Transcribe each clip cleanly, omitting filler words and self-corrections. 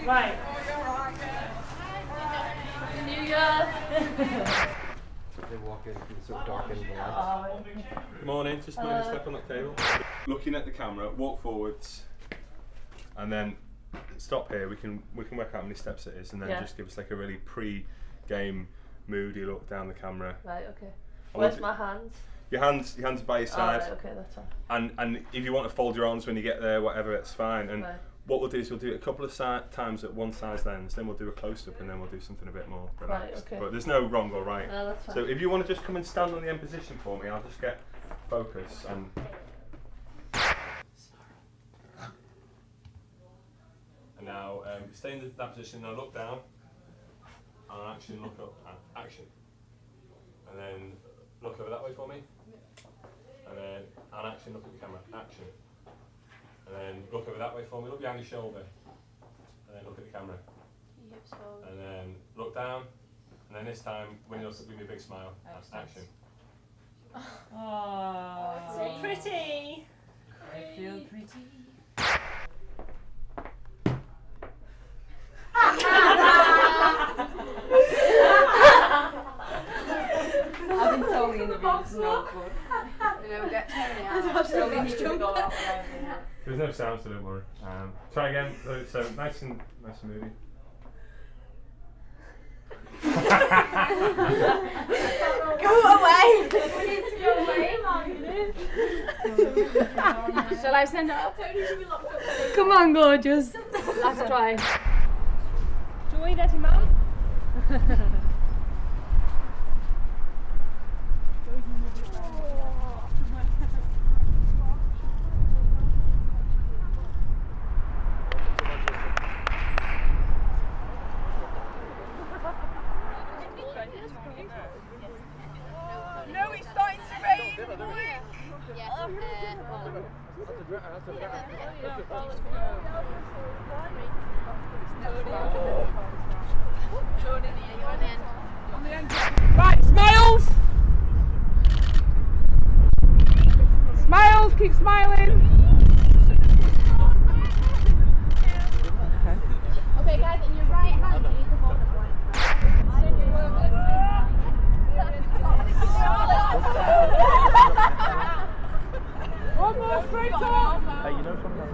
Right. New Year. They walk in sort of dark in the light. Good morning, just maybe step on that table. Looking at the camera, walk forwards, and then stop here. We can work out how many steps it is, and then just give us like a really pre-game moody look down the camera. Right. Okay. Where's my hands? Your hands by your side. Right, okay, that's fine. And if you want to fold your arms when you get there, whatever, it's fine. And what we'll do is we'll do it a couple of times at one size lens, then we'll do a close-up, and then we'll do something a bit more relaxed. Right, okay. But there's no wrong or right. No, that's fine. So if you want to just come and stand on the end position for me, I'll just get focus and. And now stay in that position. Now look down, and action. Look up. Action. And then look over that way for me. And then on action, look at the camera. Action. And then look over that way for me. Look behind your shoulder. And then look at the camera. And then look down. And then this time, when you look, give me a big smile. Action. Oh, so pretty. I feel pretty. I've been told in the videos no good. You know, get Tony out. There's no sound, so don't worry. Try again. So nice and moody. Go away! We need to go away, Margaret. Shall I send it up? Tony should be locked up. Come on, gorgeous. Last try. Joy, that's your mum. No, it's starting to rain. Right, smiles! Smiles, keep smiling! Okay, guys, in your right hand, you need to hold the blank. One more straight on! Hey, you know something that's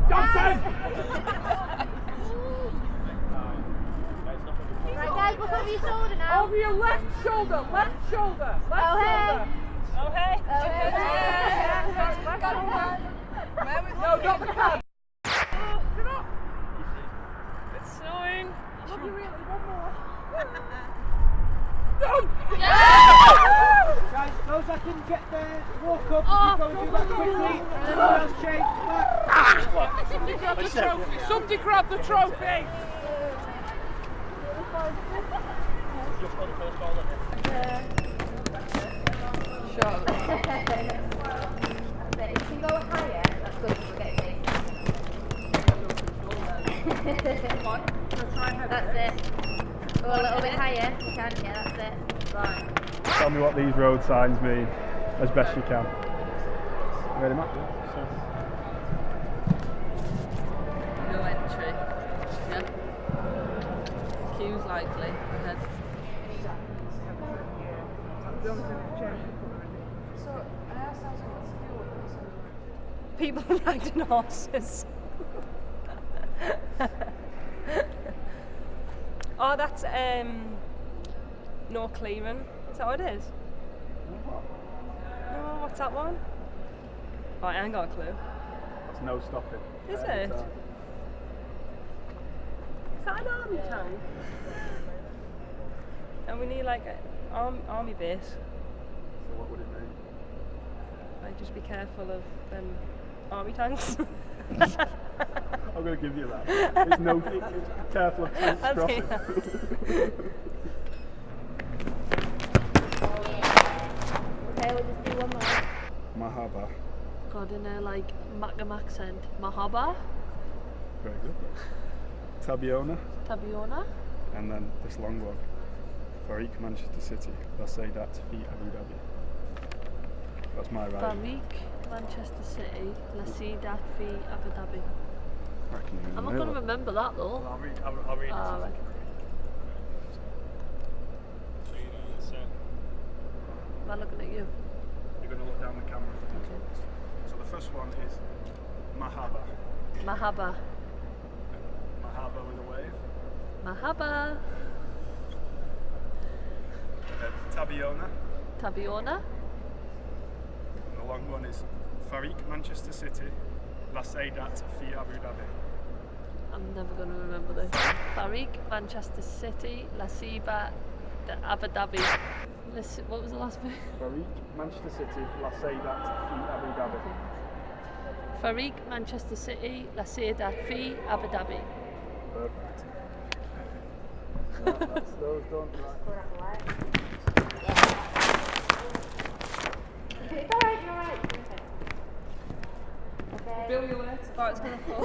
Johnson! Right, guys, look over your shoulder now. Over your left shoulder, left shoulder, left Oh, hey. shoulder. Oh, hey. Oh, hey. No, not the cab. Get up. It's snowing. Love you really, one more. Done! Guys, those that didn't get there, walk up, you go and do that quickly, everyone else change back. Somebody grab the trophy! Just on the first ball then. If you can go higher, that's good, we'll get it. That's it. Go a little bit higher, you can, yeah, that's it. Right. Tell me what these road signs mean, as best you can. Ready, Matt? No entry. Yeah. Queues likely. Ahead. People riding horses. Oh, that's no clearing. Is that what it is? No, what's that one? Oh, I ain't got a clue. That's no stopping. Is it? Is that an army tank? And we need like an army base. So what would it mean? Like just be careful of army tanks. I'm going to give you that. It's no, it's careful of tanks I'll crossing. take that. Okay, we'll just do one more. Mahaba. God, in a like Macam accent. Mahaba, Very good. Tabiona. Tabiona, And then this long one. Farik, Manchester City. Lasaidat fi Abu Dhabi. That's my right. Farik, Manchester City, Lasaidat fi Abu Dhabi. I reckon you're I'm not gonna going to nail it. remember that though. Well, I'll read it. Ah, right. So you know it's, Am I looking at you? you're going to look down the camera for these ones. So the first one is Mahaba. Mahaba, Mahaba with a wave. Mahaba, Tabiona. Tabiona, And the long one is Farik, Manchester City. Lasaidat fi Abu Dhabi. I'm never going to remember this. Farik, Manchester City, Lasaidat Abu Dhabi. What was the last bit? Farik, Manchester City. Lasaidat fi Abu Dhabi. Farik, Manchester City, Lasaidat fi Abu Dhabi. Perfect. That's those done. Right. It's alright, you're alright. Okay. Bill your words. Oh, it's going to fall.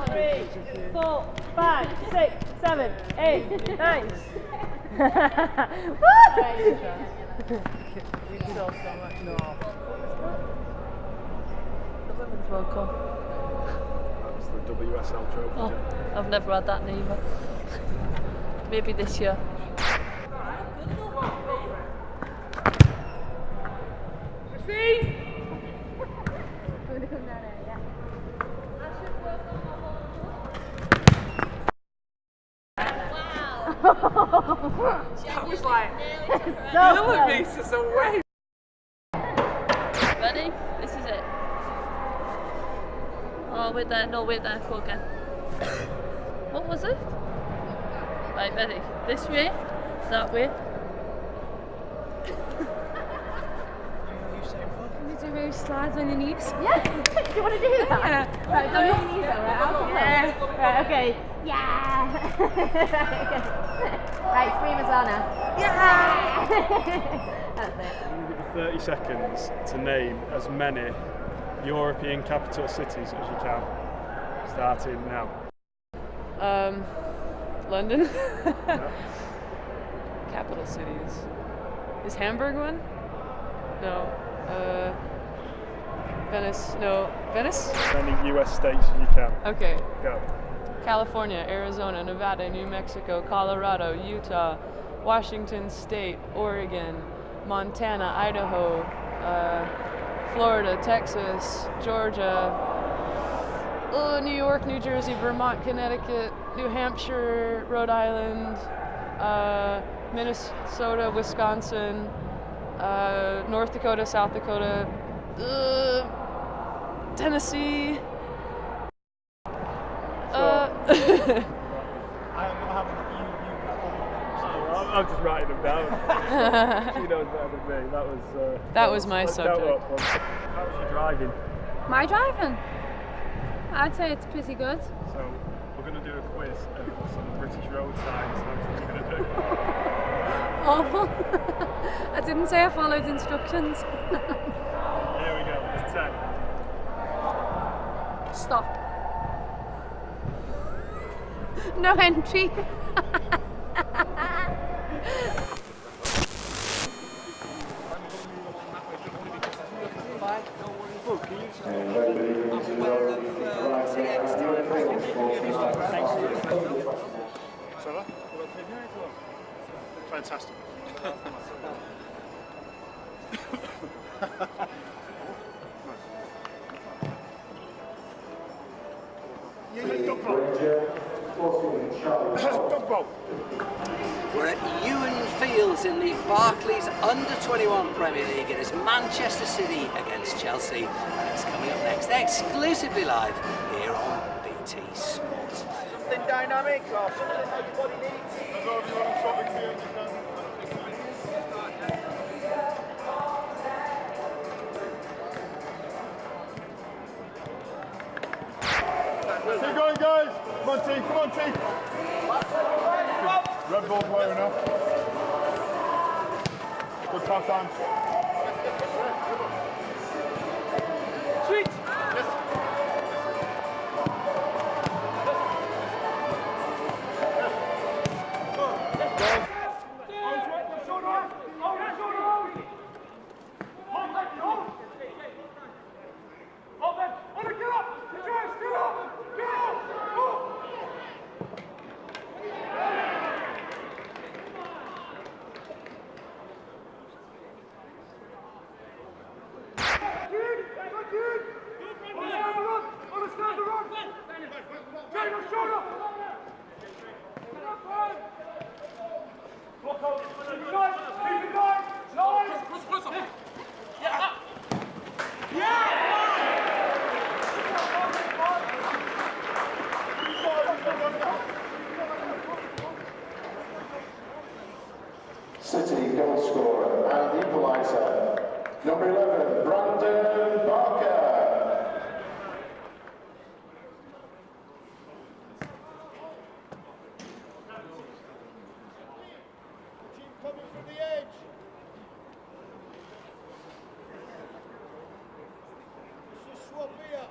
3, 4, 5, 6, 7, 8, 9. The Women's World Cup. That's the WSL trophy. Oh, I've never had that neither. Maybe this year. We're doing that, yeah. That was like So millimeters away. Ready? This is it. Oh, wait there. No, wait there. Go again. What was it? Right, ready. This way. That way. Did you really slide on your knees? Yeah. Do you want to do that? Yeah. Right, don't really need that, right? I'll come on. Right, okay. Yeah. Right, scream as well now. Yeah. That's it. I'm going to give you 30 seconds to name as many European capital cities as you can. Starting now. London. Yeah. Capital cities. Is Hamburg one? No. Venice. No. Venice? As many US states as you can. Okay. Go. California, Arizona, Nevada, New Mexico, Colorado, Utah, Washington State, Oregon, Montana, Idaho, Florida, Texas, Georgia, New York, New Jersey, Vermont, Connecticut, New Hampshire, Rhode Island, Minnesota, Wisconsin, North Dakota, South Dakota, Tennessee. I'm just writing them down. She knows better than me. That was my let's subject. count up one. How was your driving? My driving? I'd say it's pretty good. So we're going to do a quiz of some British road signs. That's what we're going to do. Awful. I didn't say I followed instructions. Here we go. There's 10. Stop. No entry. Fantastic. We're at Ewan Fields in the Barclays Under-21 Premier League. It is Manchester City against Chelsea, and it's coming up next exclusively live here on BT Sport. Something dynamic or something that your body needs. Keep going, guys! Come on, team, come on, team! Red Bull's wearing off. Good pass, hands. Sweet! City goal scorer and equaliser, number 11, Brandon Barker. Coming from the edge. It's just swap here.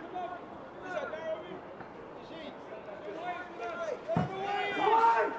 Come on. Is that Darwin? Is he? Come on!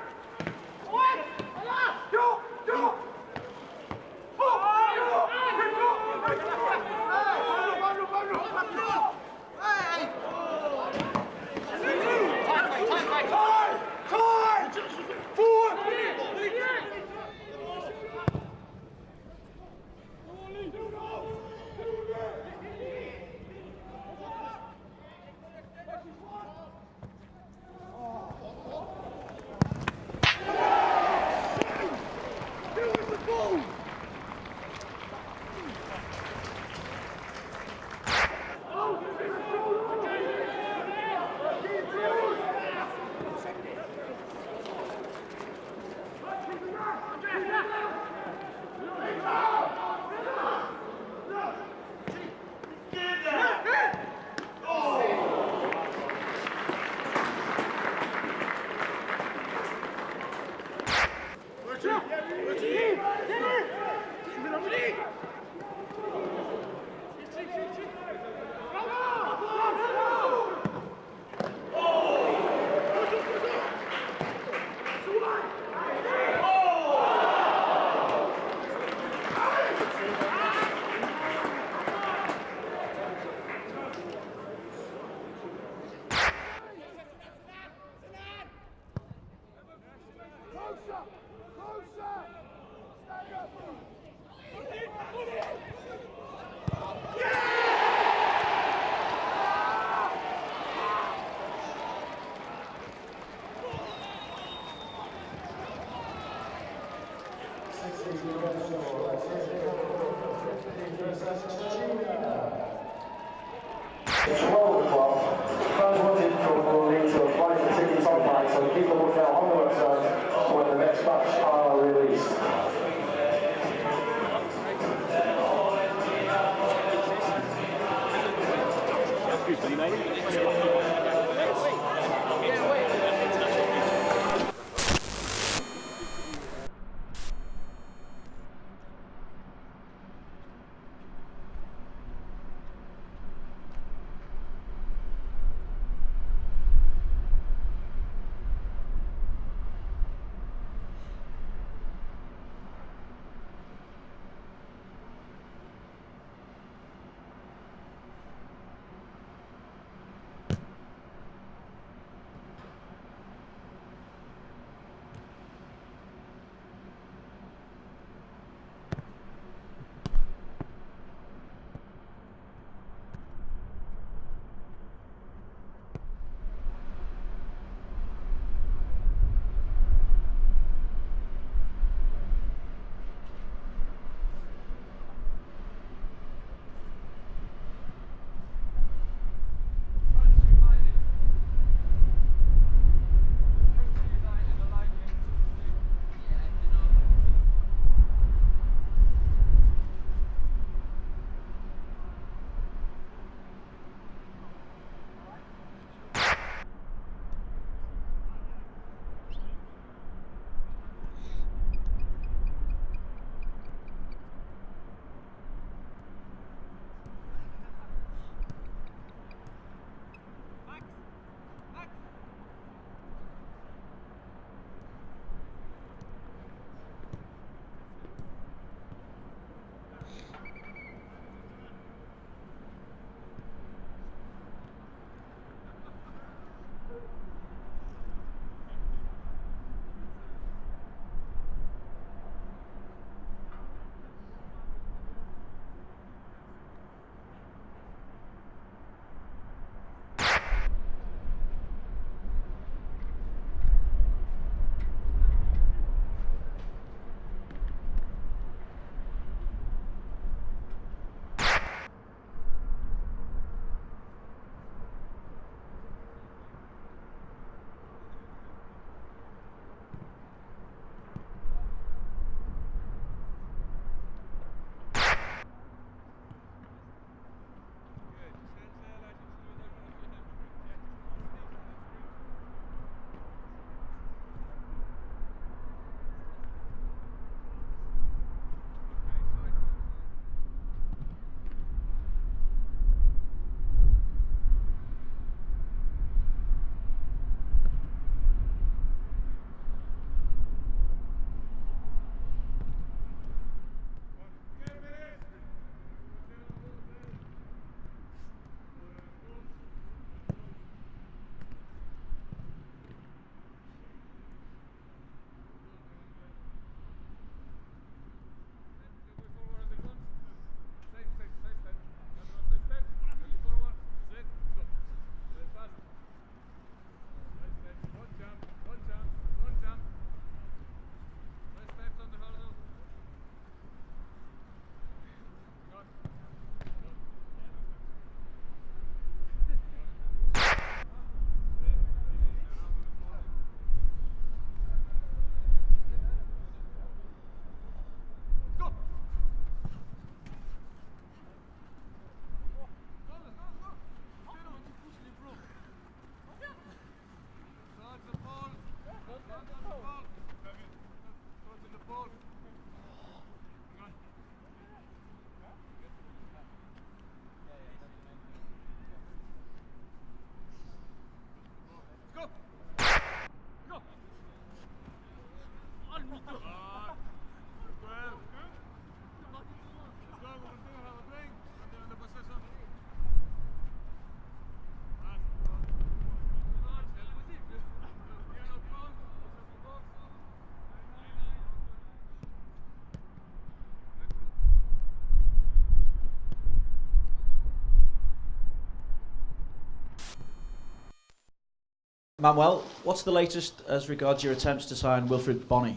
Manuel, what's the latest as regards your attempts to sign Wilfried Bony?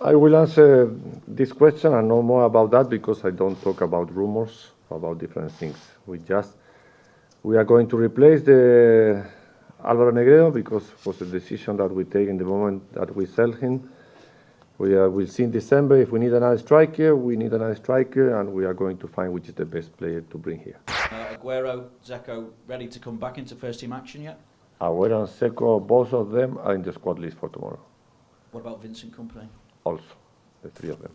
I will answer this question and no more about that because I don't talk about rumors, about different things. We are going to replace the Álvaro Negredo because it was a decision that we take in the moment that we sell him. We'll see in December if we need another striker, we need another striker, and we are going to find which is the best player to bring here. Aguero, Dzeko, ready to come back into first team action yet? Aguero and Dzeko, both of them are in the squad list for tomorrow. What about Vincent Kompany? Also, the three of them.